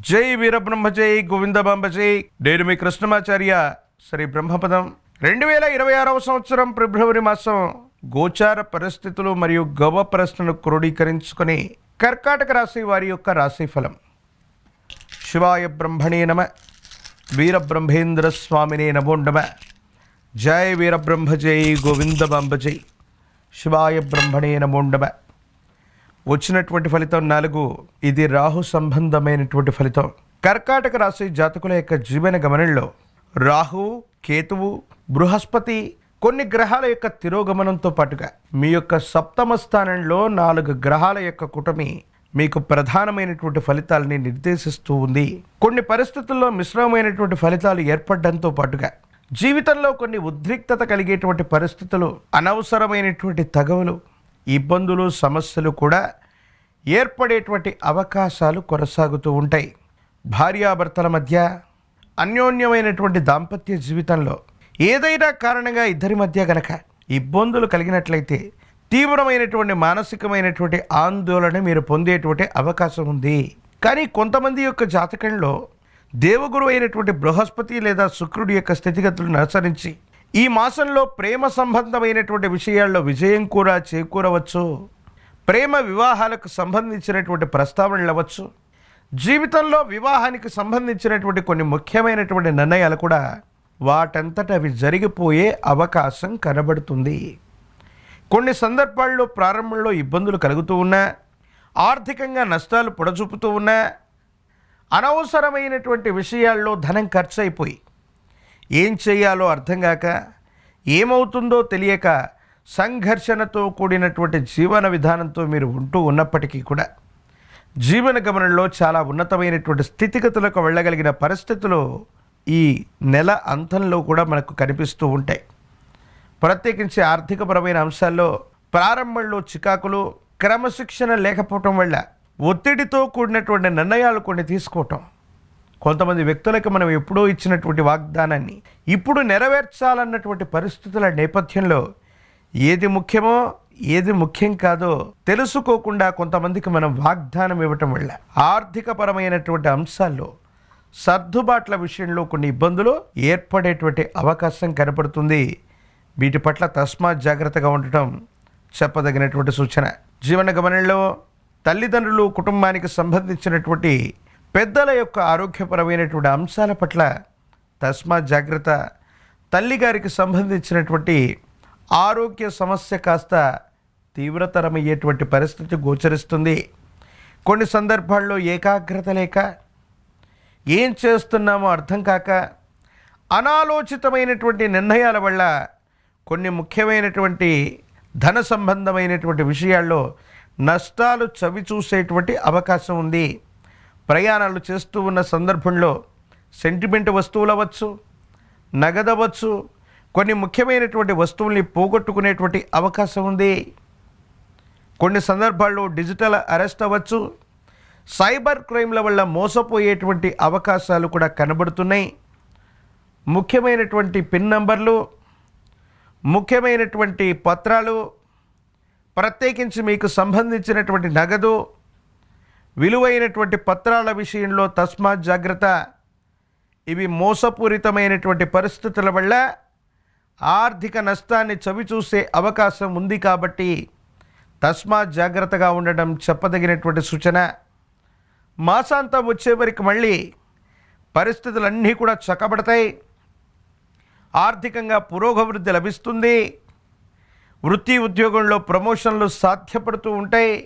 జై వీరబ్రహ్మ జై గోవిందబాంబ జై. నేను మీ కృష్ణమాచార్య. శ్రీ బ్రహ్మపదం. 2026 సంవత్సరం ఫిబ్రవరి మాసం గోచార పరిస్థితులు మరియు గవ ప్రశ్నలు క్రోడీకరించుకొని కర్కాటక రాశి వారి యొక్క రాశి ఫలం. శివాయ బ్రహ్మణే నమ. వీరబ్రహ్మేంద్ర స్వామినే నమో నమ. జై వీరబ్రహ్మ జై గోవిందబాంబ జై. శివాయ బ్రహ్మణే నమో నమ. వచ్చినటువంటి ఫలితం 4. ఇది రాహు సంబంధమైనటువంటి ఫలితం. కర్కాటక రాశి జాతకుల యొక్క జీవన గమనంలో రాహు, కేతువు, బృహస్పతి కొన్ని గ్రహాల యొక్క తిరోగమనంతో పాటుగా మీ యొక్క సప్తమ స్థానంలో 4 గ్రహాల యొక్క కూటమి మీకు ప్రధానమైనటువంటి ఫలితాలని నిర్దేశిస్తూ ఉంది. కొన్ని పరిస్థితుల్లో మిశ్రమమైనటువంటి ఫలితాలు ఏర్పడడంతో పాటుగా జీవితంలో కొన్ని ఉద్రిక్తత కలిగేటువంటి పరిస్థితులు, అనవసరమైనటువంటి తగవులు, ఇబ్బందులు, సమస్యలు కూడా ఏర్పడేటువంటి అవకాశాలు కొనసాగుతూ ఉంటాయి. భార్యాభర్తల మధ్య అన్యోన్యమైనటువంటి దాంపత్య జీవితంలో ఏదైనా కారణంగా ఇద్దరి మధ్య గనక ఇబ్బందులు కలిగినట్లయితే తీవ్రమైనటువంటి మానసికమైనటువంటి ఆందోళన మీరు పొందేటువంటి అవకాశం ఉంది. కానీ కొంతమంది యొక్క జాతకంలో దేవగురు అయినటువంటి బృహస్పతి లేదా శుక్రుడి యొక్క స్థితిగతులను అనుసరించి ఈ మాసంలో ప్రేమ సంబంధమైనటువంటి విషయాల్లో విజయం కూడా చేకూరవచ్చు. ప్రేమ వివాహాలకు సంబంధించినటువంటి ప్రస్తావనలు అవ్వచ్చు. జీవితంలో వివాహానికి సంబంధించినటువంటి కొన్ని ముఖ్యమైనటువంటి నిర్ణయాలు కూడా వాటంతట అవి జరిగిపోయే అవకాశం కనబడుతుంది. కొన్ని సందర్భాల్లో ప్రారంభంలో ఇబ్బందులు కలుగుతూ ఉన్నా, ఆర్థికంగా నష్టాలు పొడచూపుతూ ఉన్నా, అనవసరమైనటువంటి విషయాల్లో ధనం ఖర్చు అయిపోయి ఏం చేయాలో అర్థం కాక, ఏమవుతుందో తెలియక సంఘర్షణతో కూడినటువంటి జీవన విధానంతో మీరు ఉంటూ ఉన్నప్పటికీ కూడా జీవన గమనంలో చాలా ఉన్నతమైనటువంటి స్థితిగతులకు వెళ్ళగలిగిన పరిస్థితులు ఈ నెల అంతంలో కూడా మనకు కనిపిస్తూ ఉంటాయి. ప్రత్యేకించి ఆర్థికపరమైన అంశాల్లో ప్రారంభంలో చికాకులు, క్రమశిక్షణ లేకపోవటం వల్ల ఒత్తిడితో కూడినటువంటి నిర్ణయాలు కొన్ని తీసుకోవటం, కొంతమంది వ్యక్తులకు మనం ఎప్పుడో ఇచ్చినటువంటి వాగ్దానాన్ని ఇప్పుడు నెరవేర్చాలన్నటువంటి పరిస్థితుల నేపథ్యంలో ఏది ముఖ్యమో ఏది ముఖ్యం కాదో తెలుసుకోకుండా కొంతమందికి మనం వాగ్దానం ఇవ్వటం వల్ల ఆర్థికపరమైనటువంటి అంశాల్లో సర్దుబాట్ల విషయంలో కొన్ని ఇబ్బందులు ఏర్పడేటువంటి అవకాశం కనపడుతుంది. వీటి పట్ల తస్మాత్ జాగ్రత్తగా ఉండటం చెప్పదగినటువంటి సూచన. జీవన గమనంలో తల్లిదండ్రులు, కుటుంబానికి సంబంధించినటువంటి పెద్దల యొక్క ఆరోగ్యపరమైనటువంటి అంశాల పట్ల తస్మాత్ జాగ్రత్త. తల్లిగారికి సంబంధించినటువంటి ఆరోగ్య సమస్య కాస్త తీవ్రతరమయ్యేటువంటి పరిస్థితి గోచరిస్తుంది. కొన్ని సందర్భాల్లో ఏకాగ్రత లేక, ఏం చేస్తున్నామో అర్థం కాక, అనాలోచితమైనటువంటి నిర్ణయాల వల్ల కొన్ని ముఖ్యమైనటువంటి ధన సంబంధమైనటువంటి విషయాల్లో నష్టాలు చవిచూసేటువంటి అవకాశం ఉంది. ప్రయాణాలు చేస్తూ ఉన్న సందర్భంలో సెంటిమెంట్ వస్తువులు అవ్వచ్చు, నగదవచ్చు, కొన్ని ముఖ్యమైనటువంటి వస్తువుల్ని పోగొట్టుకునేటువంటి అవకాశం ఉంది. కొన్ని సందర్భాల్లో డిజిటల్ అరెస్ట్ అవ్వచ్చు. సైబర్ క్రైమ్ల వల్ల మోసపోయేటువంటి అవకాశాలు కూడా కనబడుతున్నాయి. ముఖ్యమైనటువంటి పిన్ నంబర్లు, ముఖ్యమైనటువంటి పత్రాలు, ప్రత్యేకించి మీకు సంబంధించినటువంటి నగదు, విలువైనటువంటి పత్రాల విషయంలో తస్మాత్ జాగ్రత్త. ఇవి మోసపూరితమైనటువంటి పరిస్థితుల వల్ల ఆర్థిక నష్టాన్ని చవిచూసే అవకాశం ఉంది కాబట్టి తస్మాత్ జాగ్రత్తగా ఉండడం చెప్పదగినటువంటి సూచన. మాసాంతం వచ్చే వరకు మళ్ళీ పరిస్థితులన్నీ కూడా చక్కబడతాయి. ఆర్థికంగా పురోగవృద్ధి లభిస్తుంది. వృత్తి ఉద్యోగంలో ప్రమోషన్లు సాధ్యపడుతూ ఉంటాయి.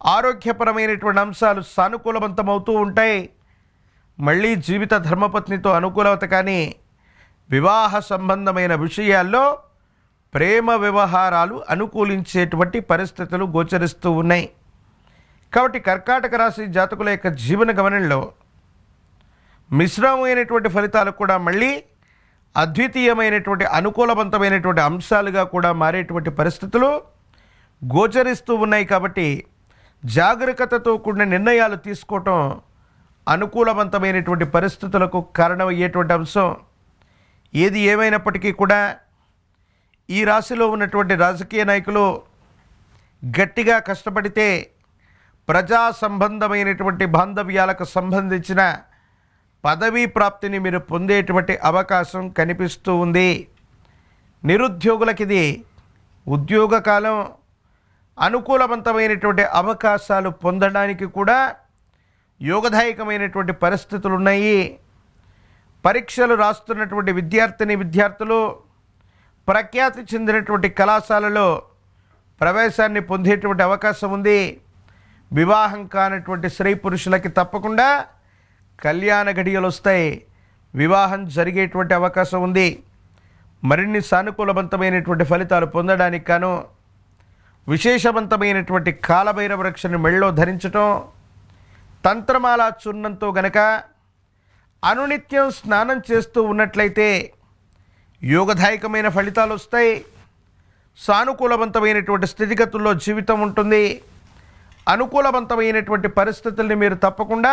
ఆరోగ్యపరమైనటువంటి అంశాలు సానుకూలవంతమవుతూ ఉంటాయి. మళ్ళీ జీవిత ధర్మపత్నితో అనుకూలత, కానీ వివాహ సంబంధమైన విషయాల్లో ప్రేమ వ్యవహారాలు అనుకూలించేటువంటి పరిస్థితులు గోచరిస్తూ ఉన్నాయి. కాబట్టి కర్కాటక రాశి జాతకుల యొక్క జీవన గమనంలో మిశ్రమమైనటువంటి ఫలితాలు కూడా మళ్ళీ అద్వితీయమైనటువంటి అనుకూలవంతమైనటువంటి అంశాలుగా కూడా మారేటువంటి పరిస్థితులు గోచరిస్తూ ఉన్నాయి. కాబట్టి జాగరూకతతో కూడిన నిర్ణయాలు తీసుకోవటం అనుకూలవంతమైనటువంటి పరిస్థితులకు కారణమయ్యేటువంటి అంశం. ఏది ఏమైనప్పటికీ కూడా ఈ రాశిలో ఉన్నటువంటి రాజకీయ నాయకులు గట్టిగా కష్టపడితే ప్రజా సంబంధమైనటువంటి బాంధవ్యాలకు సంబంధించిన పదవీ ప్రాప్తిని మీరు పొందేటువంటి అవకాశం కనిపిస్తూ ఉంది. నిరుద్యోగులకి ఇది ఉద్యోగ కాలం. అనుకూలవంతమైనటువంటి అవకాశాలు పొందడానికి కూడా యోగదాయకమైనటువంటి పరిస్థితులు ఉన్నాయి. పరీక్షలు రాస్తున్నటువంటి విద్యార్థులు ప్రఖ్యాతి చెందినటువంటి కళాశాలలో ప్రవేశాన్ని పొందేటువంటి అవకాశం ఉంది. వివాహం కానటువంటి స్త్రీ పురుషులకి తప్పకుండా కళ్యాణ గడియలు వస్తాయి, వివాహం జరిగేటువంటి అవకాశం ఉంది. మరిన్ని సానుకూలవంతమైనటువంటి ఫలితాలు పొందడానికి గాను విశేషవంతమైనటువంటి కాలభైరవ వృక్షాన్ని మెళ్ళలో ధరించటం, తంత్రమాల చూర్ణంతో గనక అనునిత్యం స్నానం చేస్తూ ఉన్నట్లయితే యోగదాయకమైన ఫలితాలు వస్తాయి. సానుకూలవంతమైనటువంటి స్థితిగతుల్లో జీవితం ఉంటుంది. అనుకూలవంతమైనటువంటి పరిస్థితుల్ని మీరు తప్పకుండా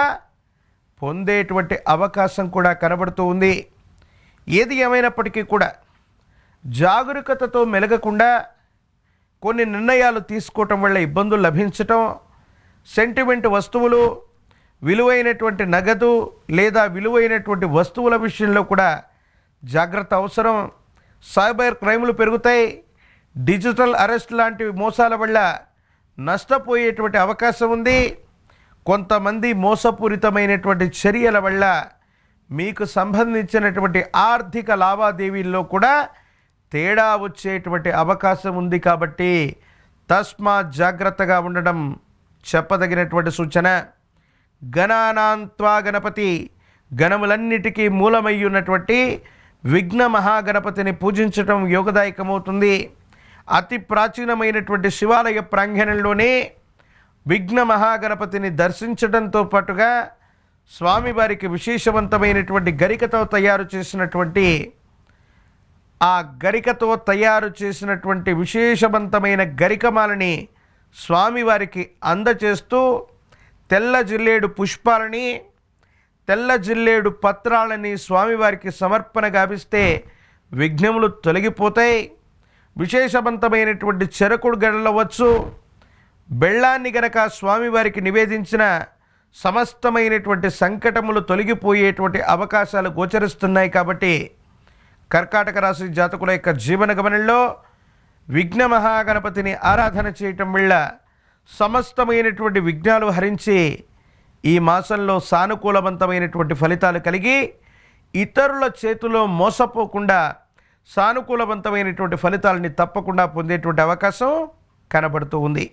పొందేటువంటి అవకాశం కూడా కనబడుతూ ఉంది. ఏది ఏమైనప్పటికీ కూడా జాగరూకతతో మెలగకుండా కొన్ని నిర్ణయాలు తీసుకోవటం వల్ల ఇబ్బందులు లభించటం, సెంటిమెంట్ వస్తువులు, విలువైనటువంటి నగదు లేదా విలువైనటువంటి వస్తువుల విషయంలో కూడా జాగ్రత్త అవసరం. సైబర్ క్రైములు పెరుగుతాయి. డిజిటల్ అరెస్ట్ లాంటి మోసాల వల్ల నష్టపోయేటువంటి అవకాశం ఉంది. కొంతమంది మోసపూరితమైనటువంటి చర్యల వల్ల మీకు సంబంధించినటువంటి ఆర్థిక లావాదేవీల్లో కూడా తేడా వచ్చేటువంటి అవకాశం ఉంది. కాబట్టి తస్మాత్ జాగ్రత్తగా ఉండడం చెప్పదగినటువంటి సూచన. గణానాంత్వా గణపతి, గణములన్నిటికీ మూలమై ఉన్నటువంటి విఘ్న మహాగణపతిని పూజించటం యోగదాయకమవుతుంది. అతి ప్రాచీనమైనటువంటి శివాలయ ప్రాంగణంలోనే విఘ్న మహాగణపతిని దర్శించడంతో పాటుగా స్వామివారికి విశేషవంతమైనటువంటి గరికతో తయారు చేసినటువంటి విశేషవంతమైన గరికమాలని స్వామివారికి అందచేస్తూ తెల్ల జిల్లేడు పుష్పాలని, తెల్ల జిల్లేడు పత్రాలని స్వామివారికి సమర్పణ గావిస్తే విఘ్నములు తొలగిపోతాయి. విశేషవంతమైనటువంటి చెరకుడు గడలవచ్చు. బెల్లాన్ని గనక స్వామివారికి నివేదించిన సమస్తమైనటువంటి సంకటములు తొలగిపోయేటువంటి అవకాశాలు గోచరిస్తున్నాయి. కాబట్టి కర్కాటక రాశి జాతకుల యొక్క జీవన గమనంలో విఘ్న మహాగణపతిని ఆరాధన చేయటం వల్ల సమస్తమైనటువంటి విఘ్నాలు హరించి ఈ మాసంలో సానుకూలవంతమైనటువంటి ఫలితాలు కలిగి ఇతరుల చేతిలో మోసపోకుండా సానుకూలవంతమైనటువంటి ఫలితాలని తప్పకుండా పొందేటువంటి అవకాశం కనబడుతూ ఉంది.